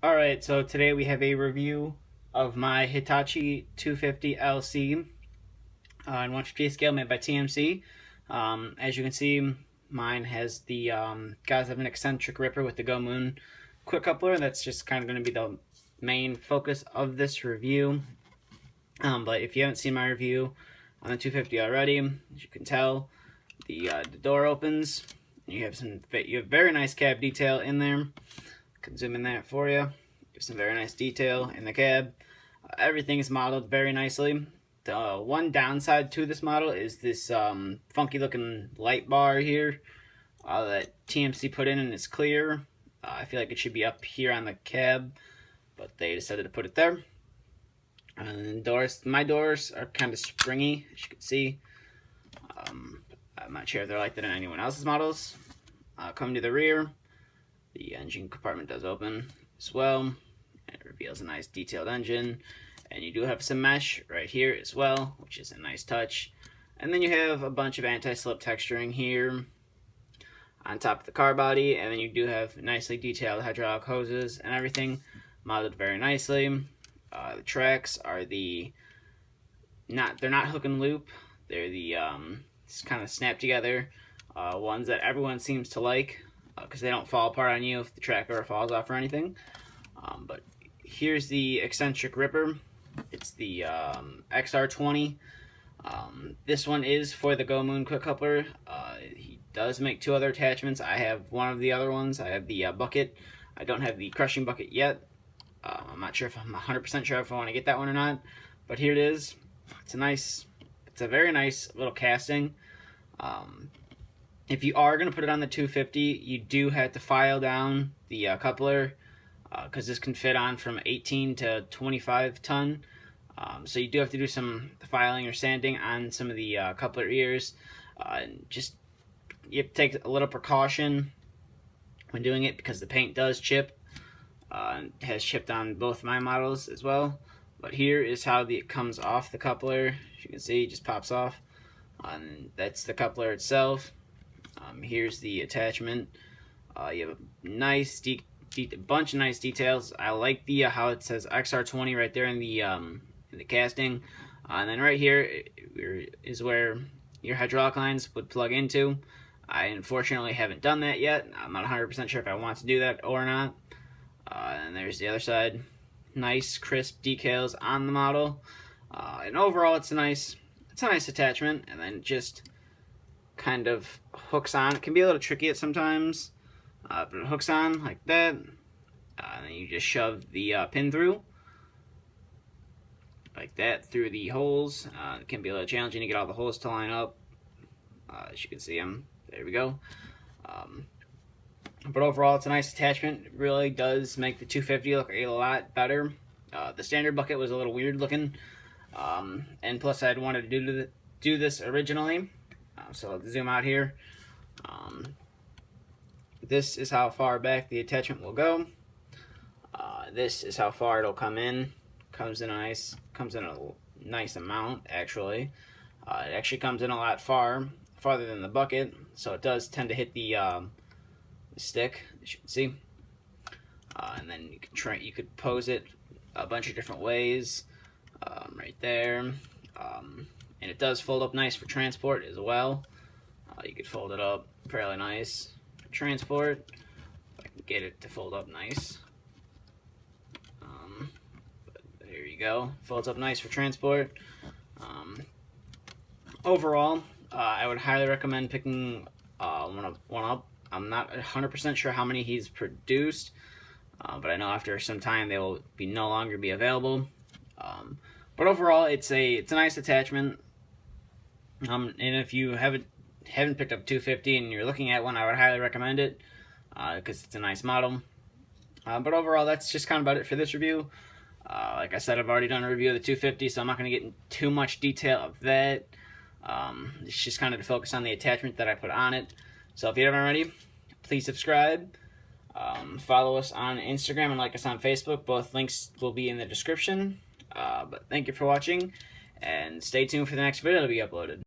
Alright, so today we have a review of my Hitachi 250LC in 150 scale made by TMC. As you can see, mine has the guys have an Xcentric ripper with the Go Moon quick coupler. That's just kind of going to be the main focus of this review. But if you haven't seen my review on the 250 already, as you can tell, the door opens. You have very nice cab detail in there. Can zoom in that for you. Give some very nice detail in the cab. Everything is modeled very nicely. The one downside to this model is this funky looking light bar here that TMC put in, and it's clear. I feel like it should be up here on the cab, but they decided to put it there. And my doors are kind of springy, as you can see. I'm not sure if they're like that in anyone else's models. Coming to the rear, the engine compartment does open as well. It reveals a nice detailed engine. And you do have some mesh right here as well, which is a nice touch. And then you have a bunch of anti-slip texturing here on top of the car body. And then you do have nicely detailed hydraulic hoses and everything modeled very nicely. The tracks are they're not hook and loop. They're the just kind of snap together ones that everyone seems to like, because they don't fall apart on you if the track ever falls off or anything. But here's the Xcentric ripper. It's the XR20. This one is for the Go Moon quick coupler. He does make two other attachments. I have one of the other ones. I have the bucket. I don't have the crushing bucket yet. I'm not sure if I'm 100% sure if I want to get that one or not. But here it is. It's a very nice little casting. If you are going to put it on the 250, you do have to file down the coupler, because this can fit on from 18 to 25 ton. So you do have to do some filing or sanding on some of the coupler ears. You have to take a little precaution when doing it, because the paint does chip. It has chipped on both my models as well. But here is how it comes off the coupler. As you can see, it just pops off. And that's the coupler itself. Here's the attachment. You have a nice bunch of nice details. I like the how it says XR20 right there in the casting. And then right here is where your hydraulic lines would plug into. I unfortunately haven't done that yet. I'm not 100% sure if I want to do that or not. And there's the other side. Nice crisp decals on the model. And overall, it's a nice attachment. And then just kind of hooks on. It can be a little tricky at sometimes, but it hooks on like that. And then you just shove the pin through like that through the holes. It can be a little challenging to get all the holes to line up. As you can see them, there we go. But overall, it's a nice attachment. It really does make the 250 look a lot better. The standard bucket was a little weird looking, and plus I had wanted to do this originally. So I'll zoom out here. This is how far back the attachment will go. This is how far it'll come in. Comes in a nice amount, actually. It actually comes in a lot farther than the bucket, so it does tend to hit the stick, as you can see. And then you could pose it a bunch of different ways, right there. And it does fold up nice for transport as well. You could fold it up fairly nice for transport. If I can get it to fold up nice. But there you go. Folds up nice for transport. Overall, I would highly recommend picking one up. I'm not 100% sure how many he's produced, but I know after some time they will no longer be available. But overall, it's a nice attachment. And if you haven't picked up 250 and you're looking at one, I would highly recommend it, because it's a nice model. But overall, that's just kind of about it for this review. Like I said, I've already done a review of the 250, so I'm not going to get into too much detail of that. It's just kind of to focus on the attachment that I put on it. So if you haven't already, please subscribe. Follow us on Instagram and like us on Facebook. Both links will be in the description. But thank you for watching, and stay tuned for the next video to be uploaded.